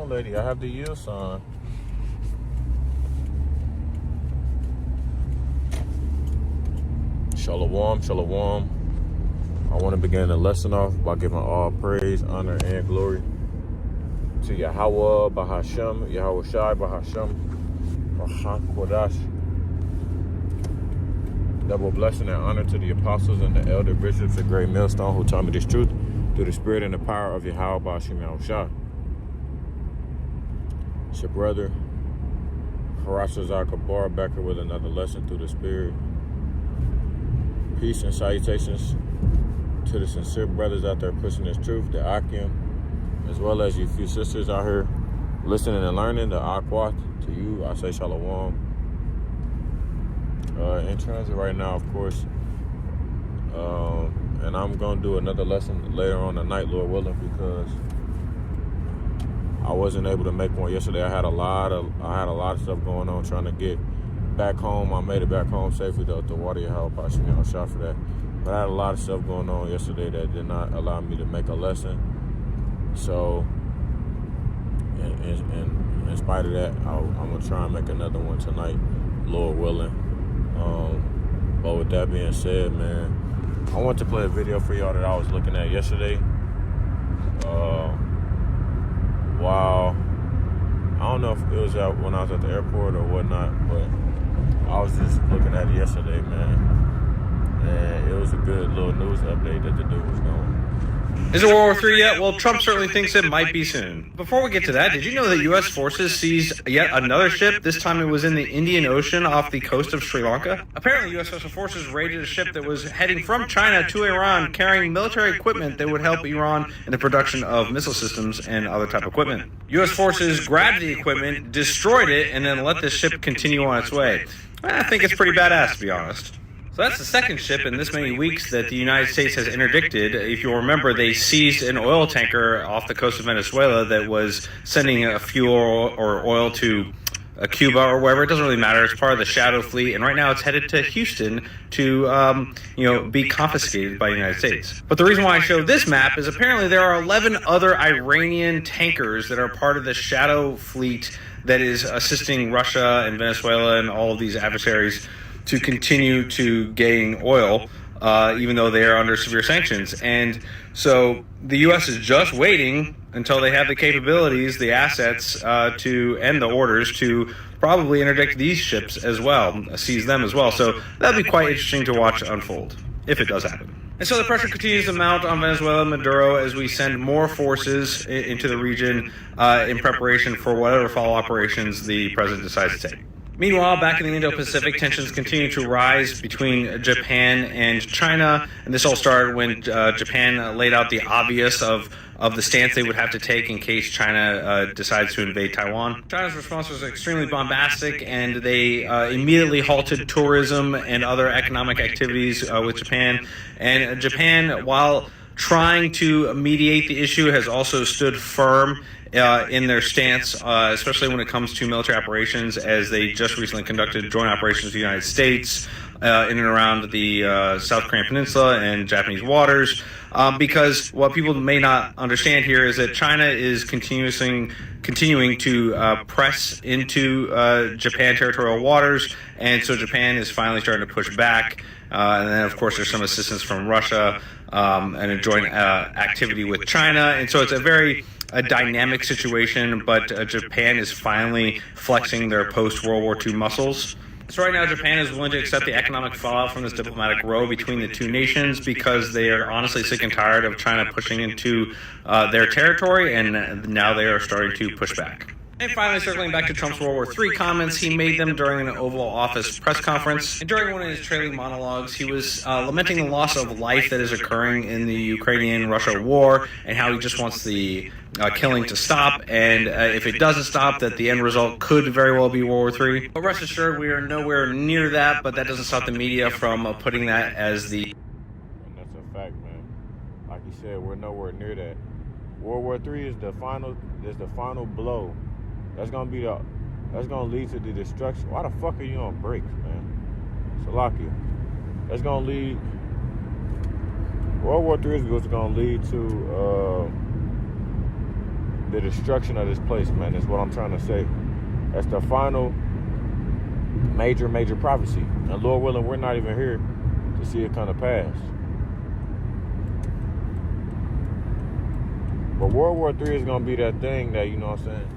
on, lady. I have the yield sign. Shalom, shalom. I want to begin the lesson off by giving all praise, honor, and glory to Yahweh, Bahashem, Yahweh Shai, Bahashem, Bahakodash. Double blessing and honor to the apostles and the elder bishops of Great Millstone who taught me this truth through the spirit and the power of Yahweh, Bahashem, Yahweh Shai. It's your brother, Harashazar Kabar, back here with another lesson through the spirit. Peace and salutations to the sincere brothers out there pushing this truth, the Akim, as well as you few sisters out here listening and learning, the Akwat. To you, I say shalom. In transit right now, of course, and I'm going to do another lesson later on tonight, Lord willing, because I wasn't able to make one yesterday. I had a lot of stuff going on trying to get back home. I made it back home safely though. The water help. I should be on shot for that. But I had a lot of stuff going on yesterday that did not allow me to make a lesson. So, in spite of that, I'm gonna try and make another one tonight, Lord willing. But with that being said, man, I want to play a video for y'all that I was looking at yesterday. Wow. I don't know if it was out when I was at the airport or whatnot, but I was just looking at it yesterday, man. And it was a good little news update that the dude was going. Is it World War III yet? Well, Trump certainly thinks it might be soon. Before we get to that, did you know that U.S. forces seized yet another ship? This time it was in the Indian Ocean off the coast of Sri Lanka. Apparently, U.S. Special Forces raided a ship that was heading from China to Iran, carrying military equipment that would help Iran in the production of missile systems and other type of equipment. U.S. forces grabbed the equipment, destroyed it, and then let the ship continue on its way. I think it's pretty badass, to be honest. So that's the second ship in this many weeks that the United States has interdicted. If you'll remember, they seized an oil tanker off the coast of Venezuela that was sending a fuel or oil to Cuba or wherever. It doesn't really matter. It's part of the Shadow Fleet, and right now it's headed to Houston to, be confiscated by the United States. But the reason why I show this map is apparently there are 11 other Iranian tankers that are part of the Shadow Fleet that is assisting Russia and Venezuela and all of these adversaries to continue to gain oil, even though they are under severe sanctions. And so the U.S. is just waiting until they have the capabilities, the assets, to end the orders to probably interdict these ships as well, seize them as well. So that'd be quite interesting to watch unfold, if it does happen. And so the pressure continues to mount on Venezuela and Maduro as we send more forces into the region in preparation for whatever follow operations the president decides to take. Meanwhile, back in the Indo-Pacific, tensions continue to rise between Japan and China, and this all started when Japan laid out the obvious of the stance they would have to take in case China decides to invade Taiwan. China's response was extremely bombastic, and they immediately halted tourism and other economic activities with Japan. And Japan, while trying to mediate the issue, has also stood firm in their stance, especially when it comes to military operations, as they just recently conducted joint operations with the United States in and around the South Korean Peninsula and Japanese waters. Because what people may not understand here is that China is continuing to press into Japan territorial waters, and so Japan is finally starting to push back. And then, of course, there's some assistance from Russia and a joint activity with China, and so it's a dynamic situation, but Japan is finally flexing their post-World War II muscles. So right now, Japan is willing to accept the economic fallout from this diplomatic row between the two nations because they are honestly sick and tired of China pushing into their territory, and now they are starting to push back. And finally, circling back to Trump's World War III comments, he made them during an Oval Office press conference. And during one of his trailing monologues, he was lamenting the loss of life that is occurring in the Ukrainian-Russia war and how he just wants the killing to stop. And if it doesn't stop, that the end result could very well be World War III. But rest assured, we are nowhere near that, but that doesn't stop the media from putting that as the... And that's a fact, man. Like you said, we're nowhere near that. World War III is the final blow. That's gonna lead to the destruction. Why the fuck are you on brakes, man? Salakia. That's gonna lead. World War III is gonna lead to the destruction of this place, man, is what I'm trying to say. That's the final major prophecy. And Lord willing, we're not even here to see it come to pass. But World War III is gonna be that thing that, you know what I'm saying,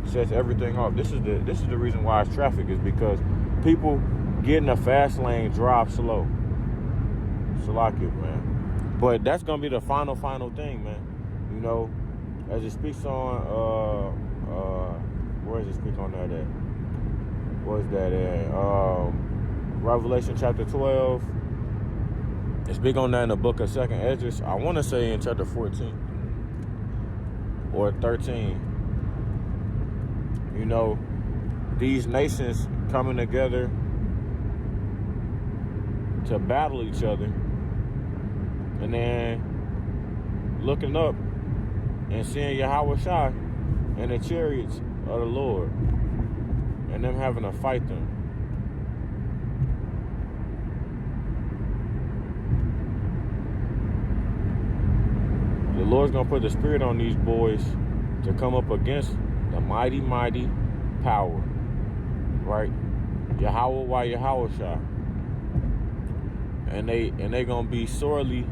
sets everything off. This is the reason why it's traffic, is because people get in the fast lane, drive slow. Salakia, man. But that's gonna be the final thing, man. You know, as it speaks on where does it speak on that at? Where's that at? Revelation chapter 12. It's big on that in the book of 2nd Esdras. I want to say in chapter 14 or 13. You know, these nations coming together to battle each other, and then looking up and seeing Yahweh Shai and the chariots of the Lord, and them having to fight them. The Lord's gonna put the spirit on these boys to come up against the mighty power, right? Yahweh Shai. And they're gonna be sorely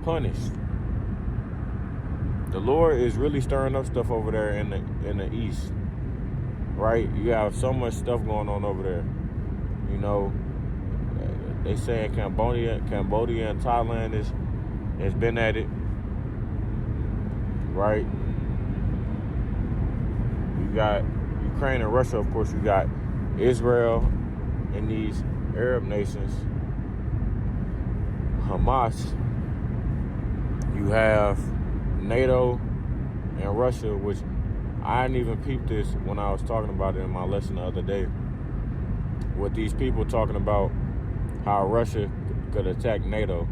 punished. The Lord is really stirring up stuff over there in the east, right? You have so much stuff going on over there. You know, they saying Cambodia and Thailand has been at it, right? You got Ukraine and Russia, of course. You got Israel and these Arab nations, Hamas. You have NATO and Russia, which I didn't even peep this when I was talking about it in my lesson the other day. With these people talking about how Russia could attack NATO,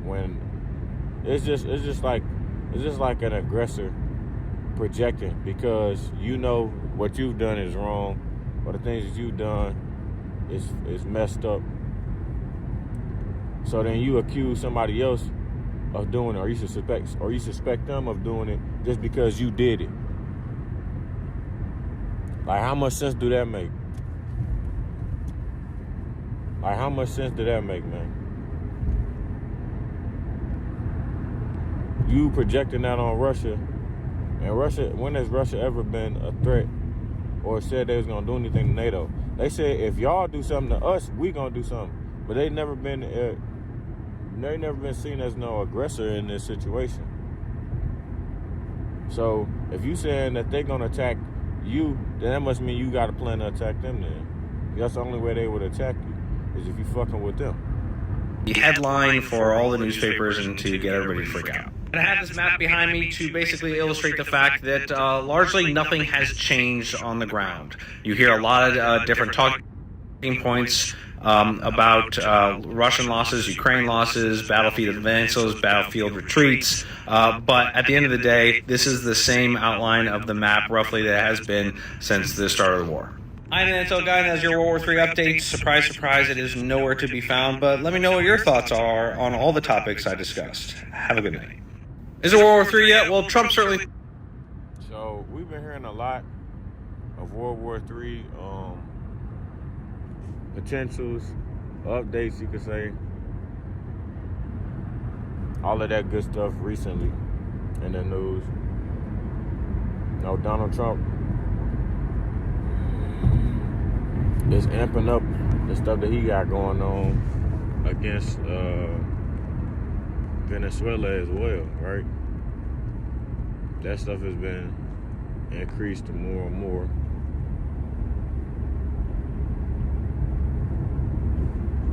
when it's just like an aggressor projecting, because you know what you've done is wrong, or the things that you've done is messed up. So then you accuse somebody else of doing it, or you suspect them of doing it just because you did it. Like, how much sense do that make? Like, how much sense did that make, man? You projecting that on Russia, and Russia, when has Russia ever been a threat or said they was gonna do anything to NATO? They said, if y'all do something to us, we gonna do something. But they never been seen as no aggressor in this situation. So if you saying that they're gonna attack you, then that must mean you got a plan to attack them. Then that's the only way they would attack you, is if you fucking with them. The headline for all the newspapers and to get everybody to freak out. And I have this map behind me to basically illustrate the fact that largely nothing has changed on the ground. You hear a lot of different talking points about Russian losses, Ukraine losses, battlefield advances, battlefield retreats. But at the end of the day, this is the same outline of the map roughly that has been since the start of the war. I'm an Intel guy, and as your World War III update, surprise, surprise, it is nowhere to be found. But let me know what your thoughts are on all the topics I discussed. Have a good night. Is it World War III yet? Well, Trump certainly... So, we've been hearing a lot of World War III potentials, updates, you could say. All of that good stuff recently in the news. You know, Donald Trump is amping up the stuff that he got going on against Venezuela as well, right? That stuff has been increased more and more.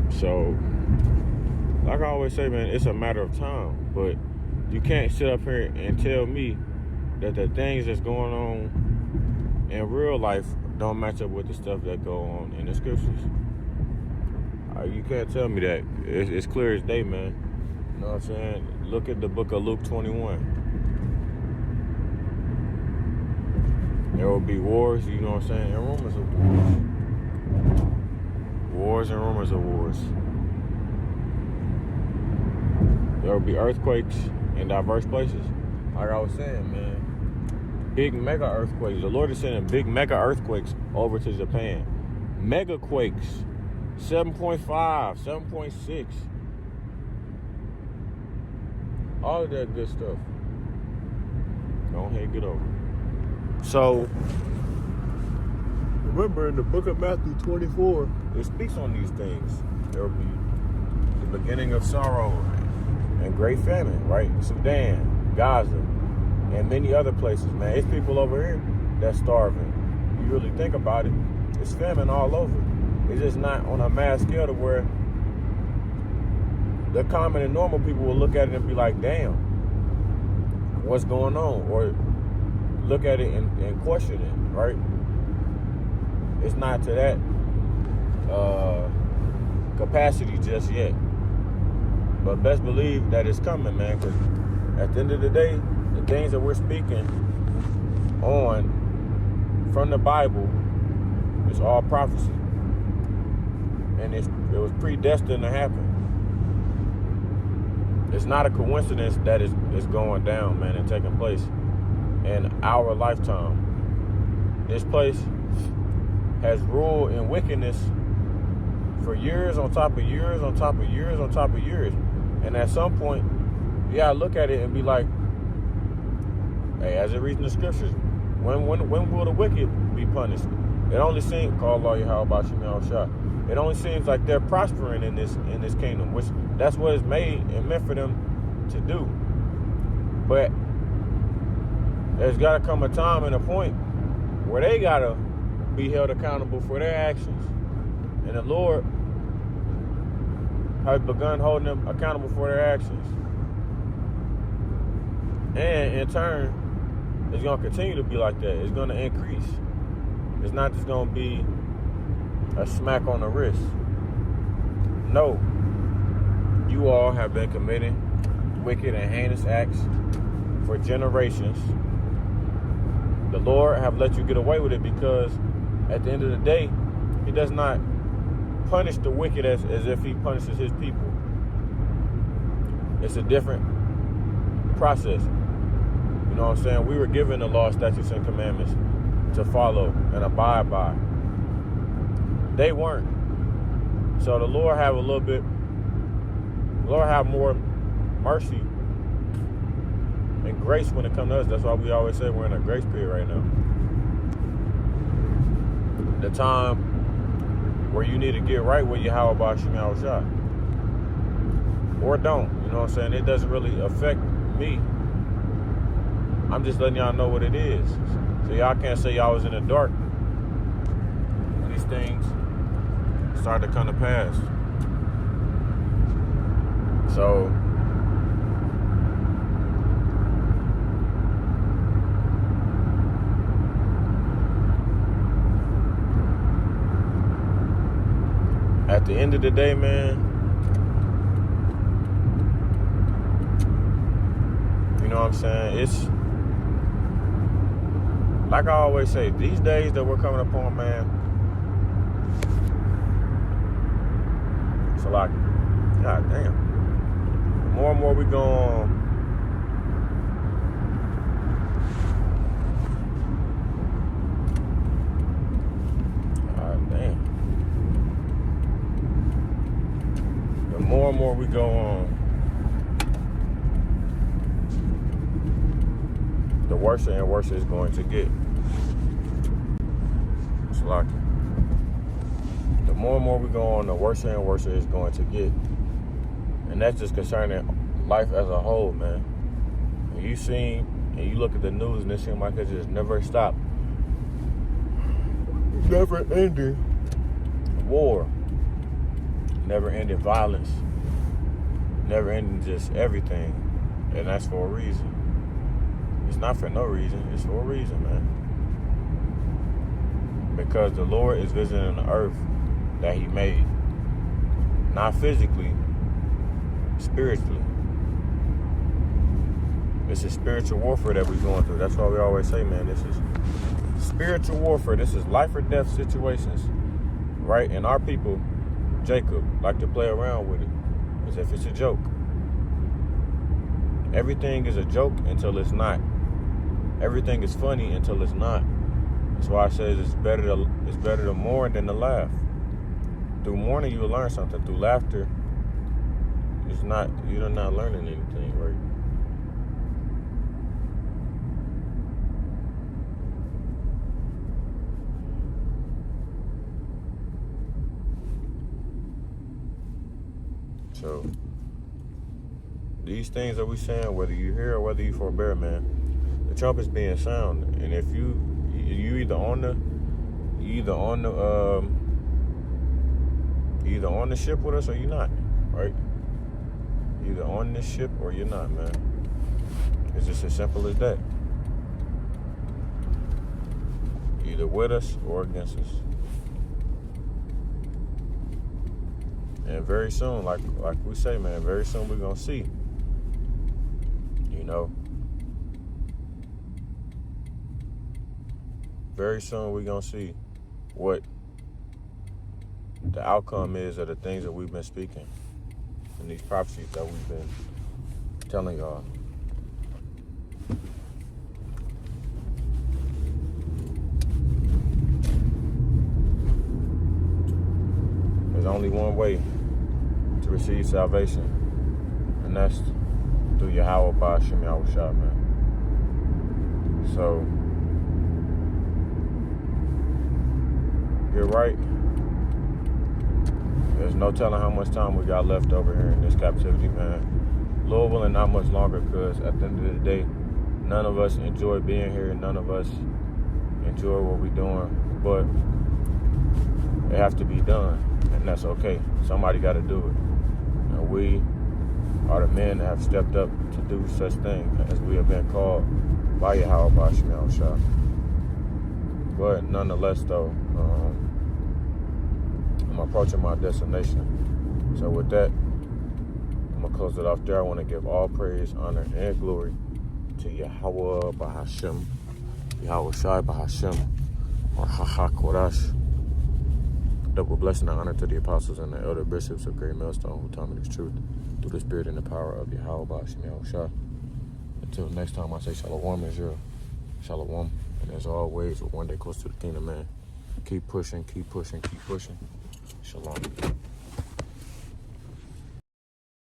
So, like I always say, man, it's a matter of time. But you can't sit up here and tell me that the things that's going on in real life don't match up with the stuff that go on in the scriptures. You can't tell me that. It's clear as day, man. You know what I'm saying? Look at the book of Luke 21. There will be wars, you know what I'm saying, and rumors of wars. Wars and rumors of wars. There will be earthquakes in diverse places. Like I was saying, man, big mega earthquakes. The Lord is sending big mega earthquakes over to Japan. Mega quakes, 7.5, 7.6. All of that good stuff. Go ahead and get over it. So, remember in the book of Matthew 24, it speaks on these things. There will be the beginning of sorrow and great famine, right? Sudan, Gaza, and many other places, man. It's people over here that's starving. You really think about it, it's famine all over. It's just not on a mass scale to where the common and normal people will look at it and be like, damn, what's going on? Or look at it and question it, right? It's not to that capacity just yet. But best believe that it's coming, man, because at the end of the day, the things that we're speaking on from the Bible is all prophecy. And it was predestined to happen. It's not a coincidence that it's going down, man, and taking place in our lifetime. This place has ruled in wickedness for years on top of years on top of years on top of years. And at some point, you gotta look at it and be like, hey, as it reads in the scriptures, when will the wicked be punished? It only seems, call Allah how about you now shot. It only seems like they're prospering in this kingdom, which that's what it's made and meant for them to do. But there's gotta come a time and a point where they gotta be held accountable for their actions. And the Lord has begun holding them accountable for their actions. And in turn, it's going to continue to be like that. It's going to increase. It's not just going to be a smack on the wrist. No. You all have been committing wicked and heinous acts for generations. The Lord have let you get away with it because at the end of the day, He does not punish the wicked as if He punishes His people. It's a different process. You know what I'm saying? We were given the law, statutes, and commandments to follow and abide by. They weren't. So the Lord have more mercy and grace when it comes to us. That's why we always say we're in a grace period right now. The time where you need to get right with Yahweh Bashim Yahushua. Or don't. You know what I'm saying? It doesn't really affect me. I'm just letting y'all know what it is. So y'all can't say y'all was in the dark when these things start to come to pass. So at the end of the day, man, you know what I'm saying? It's like I always say, these days that we're coming upon, man, it's a lot. God damn. The more and more we go on, more and more we go on, the worse and worse it's going to get. It's like the more and more we go on, the worse and worse it's going to get. And that's just concerning life as a whole, man. And you seen and you look at the news and it seems like it just never stopped. Never ending war. Never ending violence. Never ending just everything. And that's for a reason. It's not for no reason. It's for a reason, man. Because the Lord is visiting the earth that He made. Not physically, spiritually. It's a spiritual warfare that we're going through. That's why we always say, man, this is spiritual warfare. This is life or death situations. Right? And our people, Jacob, like to play around with it as if it's a joke. Everything is a joke until it's not. Everything is funny until it's not. That's why I says it's better to mourn than to laugh. Through mourning, you will learn something. Through laughter, you're not learning anything, right? So these things that we saying, whether you hear or whether you forbear, man, the Trump is being sound. And if you either on the ship with us or you're not, right? Either on this ship or you're not, man. It's just as simple as that. Either with us or against us. And very soon, like we say, man, very soon we're gonna see. You know. Very soon we're gonna see what the outcome is of the things that we've been speaking and these prophecies that we've been telling y'all. There's only one way to receive salvation, and that's through Yahweh Ba'Shem Yahushua, man. So you're right. There's no telling how much time we got left over here in this captivity, man. Lord willing, not much longer, because at the end of the day, none of us enjoy being here. None of us enjoy what we're doing, but it has to be done, and that's okay. Somebody got to do it. And we are the men that have stepped up to do such things as we have been called by Yahweh Ba'Shem Yahushua. But nonetheless, though, I'm approaching my destination. So with that, I'm going to close it off there. I want to give all praise, honor, and glory to Yahweh Ba'Hashem, Yahweh Shai Ba'Hashem, or Haha Kodash. Double blessing and honor to the apostles and the elder bishops of Great Millstone who taught me this truth through the spirit and the power of Yahweh Ba'Shem Yahushua. Until next time, I say Shalom Israel. Shalom. And as always, we're one day close to the kingdom, man. Keep pushing, keep pushing, keep pushing. Shalom.